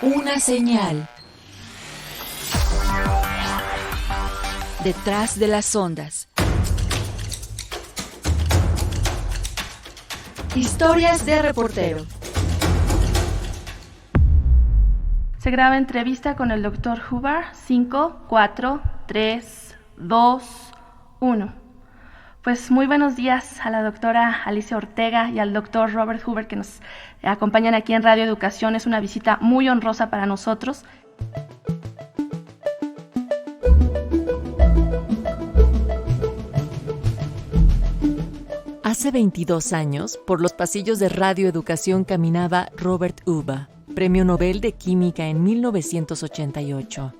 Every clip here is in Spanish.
Una señal. Detrás de las ondas. Historias de reportero. Se graba entrevista con el Dr. Huber. 5, 4, 3, 2, 1. Pues muy buenos días a la doctora Alicia Ortega y al doctor Robert Huber que nos acompañan aquí en Radio Educación. Es una visita muy honrosa para nosotros. Hace 22 años, por los pasillos de Radio Educación caminaba Robert Huber, Premio Nobel de Química en 1988.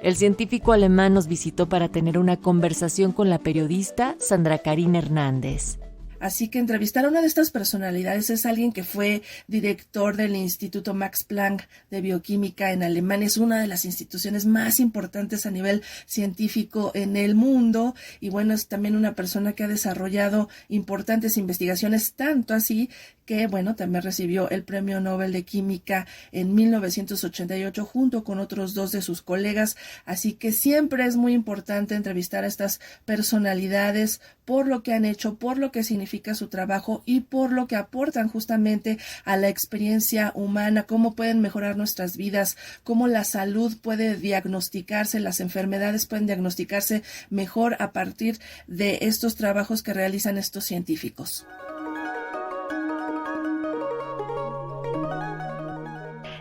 El científico alemán nos visitó para tener una conversación con la periodista Sandra Karina Hernández. Así que entrevistar a una de estas personalidades es alguien que fue director del Instituto Max Planck de Bioquímica en Alemania. Es una de las instituciones más importantes a nivel científico en el mundo. Y bueno, es también una persona que ha desarrollado importantes investigaciones, tanto así que, bueno, también recibió el Premio Nobel de Química en 1988 junto con otros dos de sus colegas. Así que siempre es muy importante entrevistar a estas personalidades por lo que han hecho, por lo que significa su trabajo y por lo que aportan justamente a la experiencia humana, cómo pueden mejorar nuestras vidas, cómo la salud puede diagnosticarse, las enfermedades pueden diagnosticarse mejor a partir de estos trabajos que realizan estos científicos.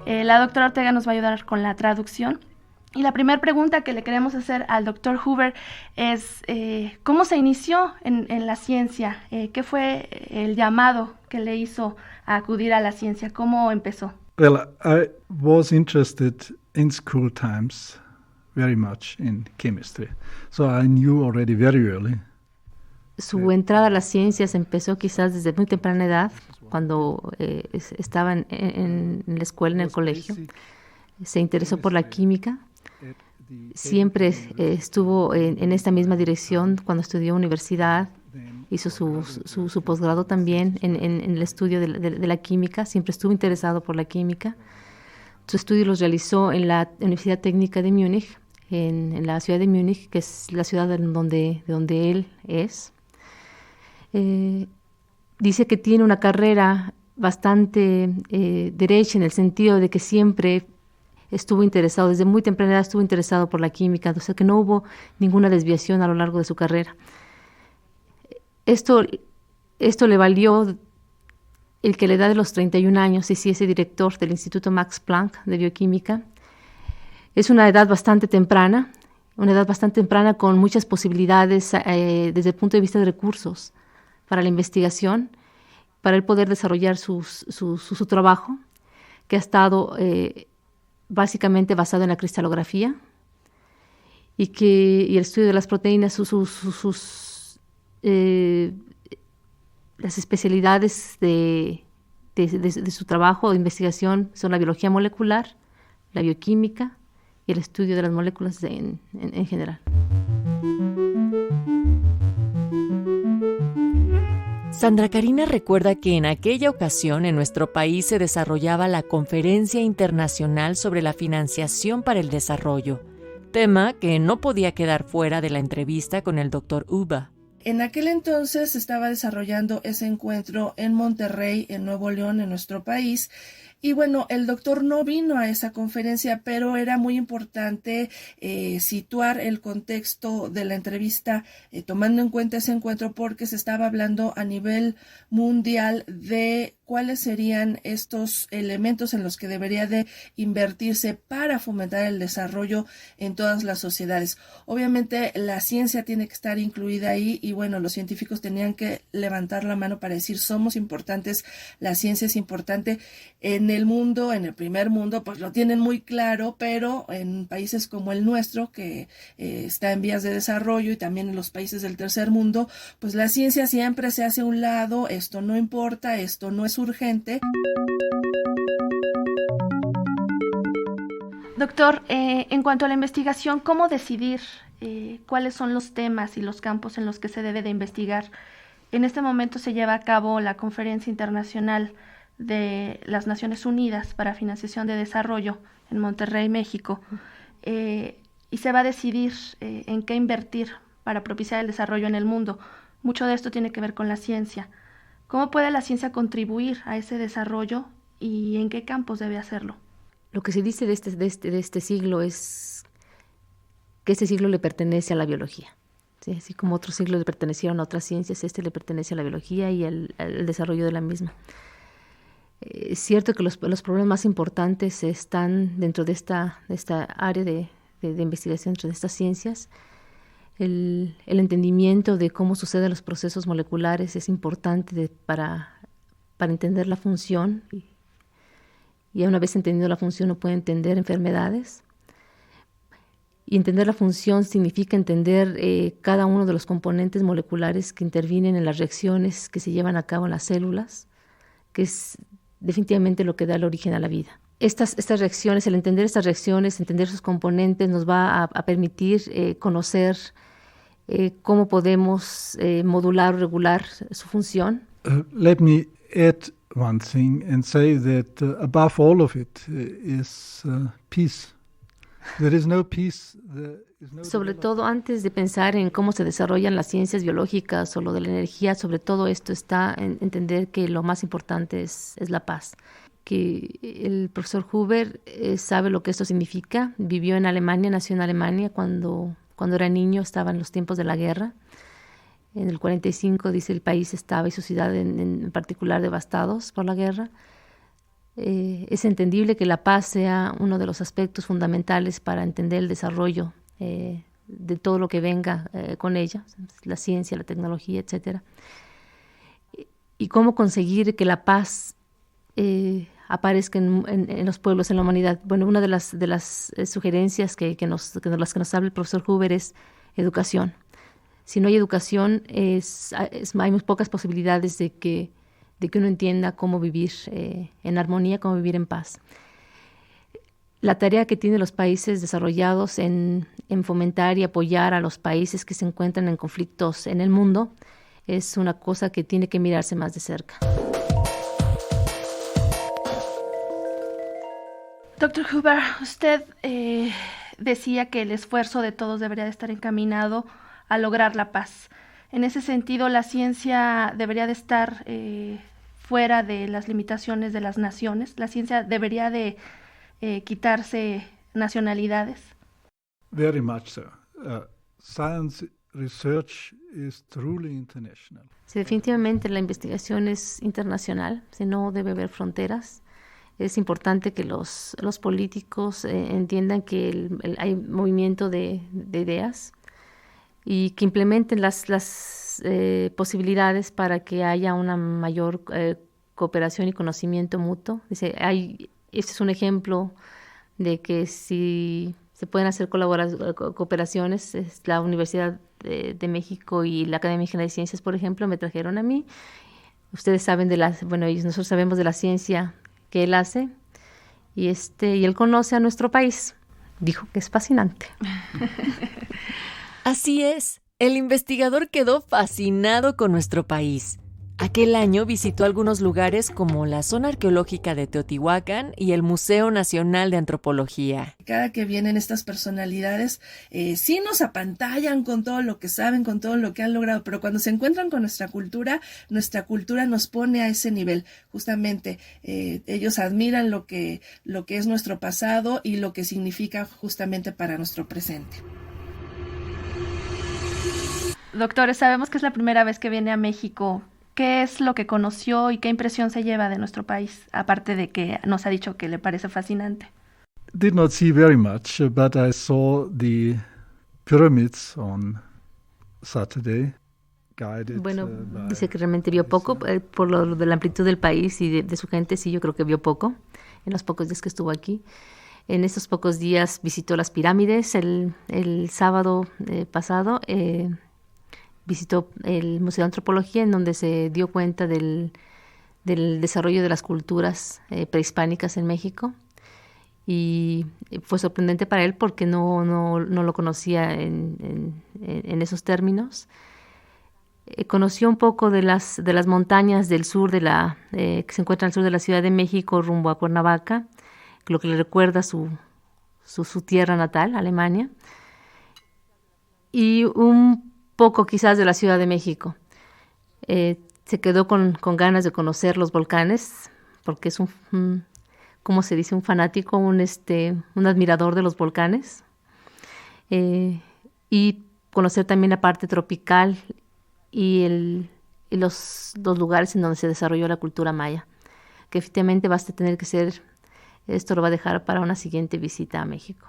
La doctora Ortega nos va a ayudar con la traducción. Y la primera pregunta que le queremos hacer al doctor Huber es ¿cómo se inició en la ciencia? ¿Qué fue el llamado que le hizo a acudir a la ciencia? ¿Cómo empezó? Well, I was interested in school times very much in chemistry. So I knew already very early. Su entrada a las ciencias empezó quizás desde muy temprana edad, cuando estaba en la escuela, en el colegio. Se interesó por la química. Siempre estuvo en esta misma dirección cuando estudió universidad. Hizo su posgrado también en el estudio de la química. Siempre estuvo interesado por la química. Su estudio los realizó en la Universidad Técnica de Múnich, en la ciudad de Múnich, que es la ciudad de donde él es. Dice que tiene una carrera bastante derecha en el sentido de que siempre estuvo interesado, desde muy temprana edad estuvo interesado por la química, o sea que no hubo ninguna desviación a lo largo de su carrera. Esto le valió el que a la edad de los 31 años se hiciese director del Instituto Max Planck de Bioquímica. Es una edad bastante temprana con muchas posibilidades desde el punto de vista de recursos para la investigación, para él poder desarrollar su trabajo, que ha estado básicamente basado en la cristalografía y el estudio de las proteínas, las especialidades de su trabajo de investigación son la biología molecular, la bioquímica y el estudio de las moléculas en general. Sandra Karina recuerda que en aquella ocasión en nuestro país se desarrollaba la Conferencia Internacional sobre la Financiación para el Desarrollo, tema que no podía quedar fuera de la entrevista con el Dr. Huber. En aquel entonces se estaba desarrollando ese encuentro en Monterrey, en Nuevo León, en nuestro país. Y bueno, el doctor no vino a esa conferencia, pero era muy importante situar el contexto de la entrevista tomando en cuenta ese encuentro porque se estaba hablando a nivel mundial de cuáles serían estos elementos en los que debería de invertirse para fomentar el desarrollo en todas las sociedades. Obviamente la ciencia tiene que estar incluida ahí y bueno, los científicos tenían que levantar la mano para decir somos importantes, la ciencia es importante. En el mundo, en el primer mundo, pues lo tienen muy claro, pero en países como el nuestro, que está en vías de desarrollo y también en los países del tercer mundo, pues la ciencia siempre se hace a un lado, esto no importa, esto no es urgente. Doctor, en cuanto a la investigación, ¿cómo decidir cuáles son los temas y los campos en los que se debe de investigar? En este momento se lleva a cabo la Conferencia Internacional de las Naciones Unidas para Financiación de Desarrollo en Monterrey, México, y se va a decidir en qué invertir para propiciar el desarrollo en el mundo. Mucho de esto tiene que ver con la ciencia. ¿Cómo puede la ciencia contribuir a ese desarrollo y en qué campos debe hacerlo? Lo que se dice de este siglo es que este siglo le pertenece a la biología. ¿Sí? Así como otros siglos le pertenecieron a otras ciencias, este le pertenece a la biología y al desarrollo de la misma. Es cierto que los problemas más importantes están dentro de esta área de investigación, dentro de estas ciencias. El entendimiento de cómo suceden los procesos moleculares es importante para entender la función y una vez entendido la función uno puede entender enfermedades. Y entender la función significa entender cada uno de los componentes moleculares que intervienen en las reacciones que se llevan a cabo en las células, que es definitivamente lo que da el origen a la vida. Estas reacciones, el entender estas reacciones, entender sus componentes, nos va a permitir conocer cómo podemos modular o regular su función. Let me add one thing and say that above all of it is peace. There is no peace. Sobre todo, antes de pensar en cómo se desarrollan las ciencias biológicas o lo de la energía, sobre todo esto está en entender que lo más importante es la paz. Que el profesor Huber sabe lo que esto significa. Vivió en Alemania, nació en Alemania cuando era niño, estaba en los tiempos de la guerra. En el 45, dice, el país estaba y su ciudad en particular devastados por la guerra. Es entendible que la paz sea uno de los aspectos fundamentales para entender el desarrollo de todo lo que venga con ella, la ciencia, la tecnología, etc. Y cómo conseguir que la paz aparezca en los pueblos, en la humanidad. Bueno, una de las sugerencias que nos habla el profesor Huber es educación. Si no hay educación, hay muy pocas posibilidades de que uno entienda cómo vivir en armonía, cómo vivir en paz. La tarea que tienen los países desarrollados en fomentar y apoyar a los países que se encuentran en conflictos en el mundo es una cosa que tiene que mirarse más de cerca. Dr. Huber, usted decía que el esfuerzo de todos debería de estar encaminado a lograr la paz. En ese sentido, la ciencia debería de estar fuera de las limitaciones de las naciones. La ciencia debería de quitarse nacionalidades. Very much so. Science research is truly international. Sí, definitivamente la investigación es internacional, no debe haber fronteras. Es importante que los políticos entiendan que hay movimiento de ideas y que implementen las posibilidades para que haya una mayor cooperación y conocimiento mutuo. Este es un ejemplo de que si se pueden hacer cooperaciones. La Universidad de México y la Academia Mexicana de Ciencias, por ejemplo, me trajeron a mí. Ustedes saben nosotros sabemos de la ciencia que él hace y él conoce a nuestro país. Dijo que es fascinante. Así es, el investigador quedó fascinado con nuestro país. Aquel año visitó algunos lugares como la zona arqueológica de Teotihuacán y el Museo Nacional de Antropología. Cada que vienen estas personalidades, sí nos apantallan con todo lo que saben, con todo lo que han logrado, pero cuando se encuentran con nuestra cultura nos pone a ese nivel. Justamente ellos admiran lo que es nuestro pasado y lo que significa justamente para nuestro presente. Doctores, sabemos que es la primera vez que viene a México. ¿Qué es lo que conoció y qué impresión se lleva de nuestro país? Aparte de que nos ha dicho que le parece fascinante. Did not see very much, but I saw the pyramids on Saturday. Bueno, dice que realmente vio poco, por lo de la amplitud del país y de su gente, sí, yo creo que vio poco, en los pocos días que estuvo aquí. En estos pocos días visitó las pirámides, el sábado pasado, visitó el Museo de Antropología, en donde se dio cuenta del desarrollo de las culturas prehispánicas en México. Y fue sorprendente para él porque no lo conocía en esos términos. conoció un poco de las montañas del sur que se encuentran al sur de la Ciudad de México, rumbo a Cuernavaca, lo que le recuerda su tierra natal, Alemania, y un poco quizás de la Ciudad de México. Se quedó con ganas de conocer los volcanes, porque es ¿cómo se dice? Un fanático, un admirador de los volcanes, y conocer también la parte tropical y los lugares en donde se desarrolló la cultura maya, que efectivamente esto lo va a dejar para una siguiente visita a México.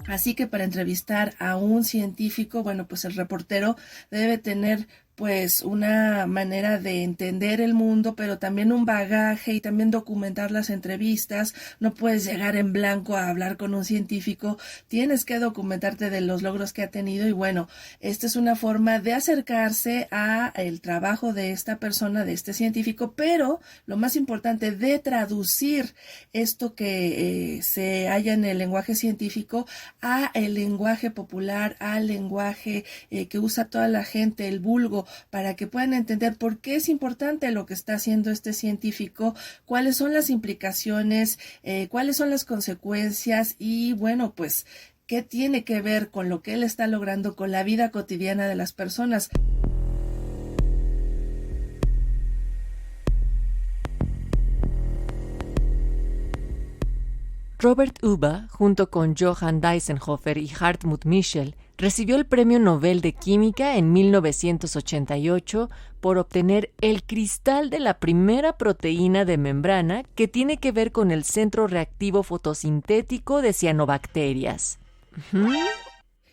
Así que para entrevistar a un científico, bueno, pues el reportero debe tener pues una manera de entender el mundo, pero también un bagaje y también documentar las entrevistas. No puedes llegar en blanco a hablar con un científico, tienes que documentarte de los logros que ha tenido y bueno, esta es una forma de acercarse a el trabajo de esta persona, de este científico, pero lo más importante, de traducir esto que se halla en el lenguaje científico a el lenguaje popular, al lenguaje que usa toda la gente, el vulgo, para que puedan entender por qué es importante lo que está haciendo este científico, cuáles son las implicaciones, cuáles son las consecuencias y bueno, pues qué tiene que ver con lo que él está logrando con la vida cotidiana de las personas. Robert Uba, junto con Johann Weizsäcker y Hartmut Michel, recibió el Premio Nobel de Química en 1988 por obtener el cristal de la primera proteína de membrana que tiene que ver con el centro reactivo fotosintético de cianobacterias.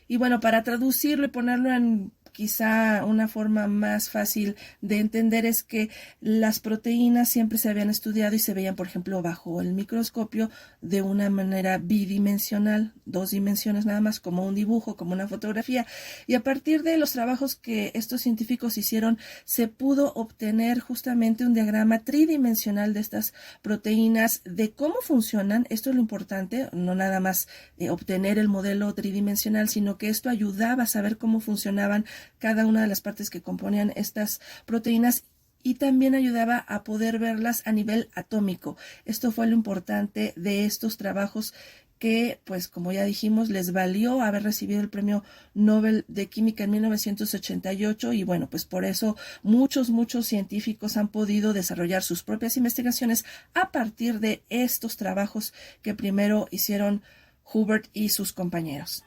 Y bueno, para traducirlo y ponerlo en quizá una forma más fácil de entender es que las proteínas siempre se habían estudiado y se veían, por ejemplo, bajo el microscopio de una manera bidimensional, 2 dimensiones nada más, como un dibujo, como una fotografía. Y a partir de los trabajos que estos científicos hicieron, se pudo obtener justamente un diagrama tridimensional de estas proteínas, de cómo funcionan. Esto es lo importante, no nada más obtener el modelo tridimensional, sino que esto ayudaba a saber cómo funcionaban cada una de las partes que componían estas proteínas y también ayudaba a poder verlas a nivel atómico. Esto fue lo importante de estos trabajos que, pues como ya dijimos, les valió haber recibido el Premio Nobel de Química en 1988 y bueno, pues por eso muchos científicos han podido desarrollar sus propias investigaciones a partir de estos trabajos que primero hicieron Hubert y sus compañeros.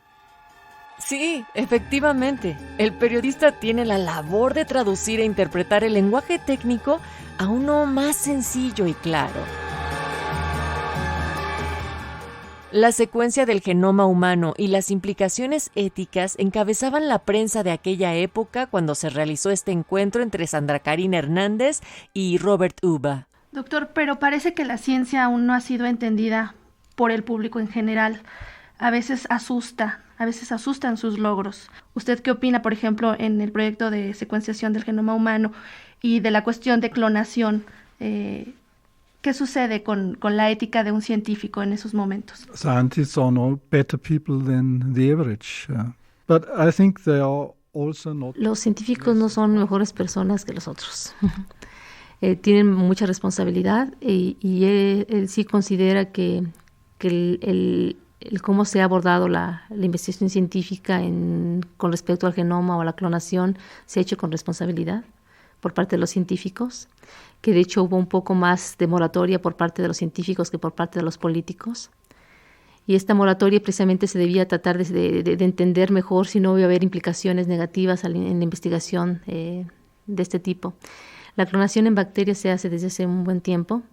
Sí, efectivamente. El periodista tiene la labor de traducir e interpretar el lenguaje técnico a uno más sencillo y claro. La secuencia del genoma humano y las implicaciones éticas encabezaban la prensa de aquella época cuando se realizó este encuentro entre Sandra Karina Hernández y Robert Uba. Doctor, pero parece que la ciencia aún no ha sido entendida por el público en general. A veces asustan sus logros. ¿Usted qué opina, por ejemplo, en el proyecto de secuenciación del genoma humano y de la cuestión de clonación? ¿Qué sucede con la ética de un científico en esos momentos? Scientists are no better people than the average, but I think they are also not. Los científicos no son mejores personas que los otros. Tienen mucha responsabilidad y él sí considera que el cómo se ha abordado la investigación científica con respecto al genoma o a la clonación se ha hecho con responsabilidad por parte de los científicos, que de hecho hubo un poco más de moratoria por parte de los científicos que por parte de los políticos. Y esta moratoria precisamente se debía tratar de entender mejor si no iba a haber implicaciones negativas en la investigación de este tipo. La clonación en bacterias se hace desde hace un buen tiempo.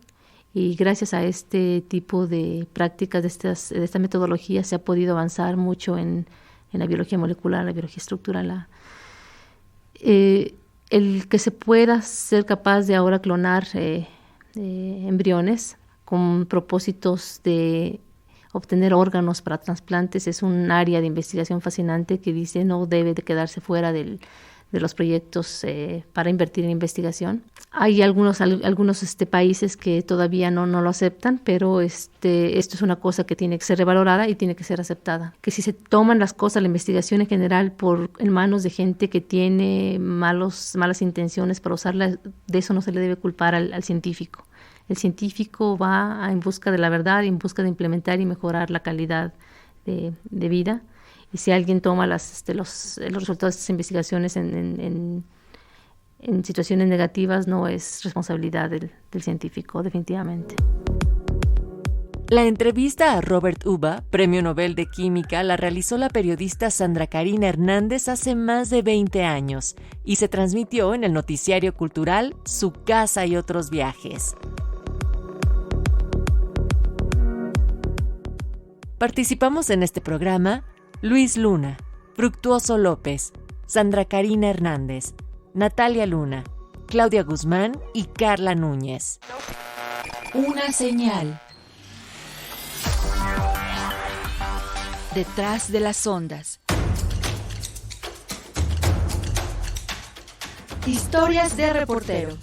Y gracias a este tipo de prácticas, de esta metodología, se ha podido avanzar mucho en la biología molecular, la biología estructural. El que se pueda ser capaz de ahora clonar embriones con propósitos de obtener órganos para trasplantes es un área de investigación fascinante que dice no debe de quedarse fuera del los proyectos para invertir en investigación. Hay algunos países que todavía no lo aceptan, pero esto es una cosa que tiene que ser revalorada y tiene que ser aceptada. Que si se toman las cosas, la investigación en general, en manos de gente que tiene malas intenciones para usarla, de eso no se le debe culpar al científico. El científico va en busca de la verdad, en busca de implementar y mejorar la calidad de vida. Y si alguien toma los resultados de estas investigaciones en situaciones negativas, no es responsabilidad del científico, definitivamente. La entrevista a Robert Uba, Premio Nobel de Química, la realizó la periodista Sandra Karina Hernández hace más de 20 años y se transmitió en el noticiario cultural Su Casa y Otros Viajes. Participamos en este programa Luis Luna, Fructuoso López, Sandra Karina Hernández, Natalia Luna, Claudia Guzmán y Carla Núñez. Una señal. Detrás de las ondas. Historias de reportero.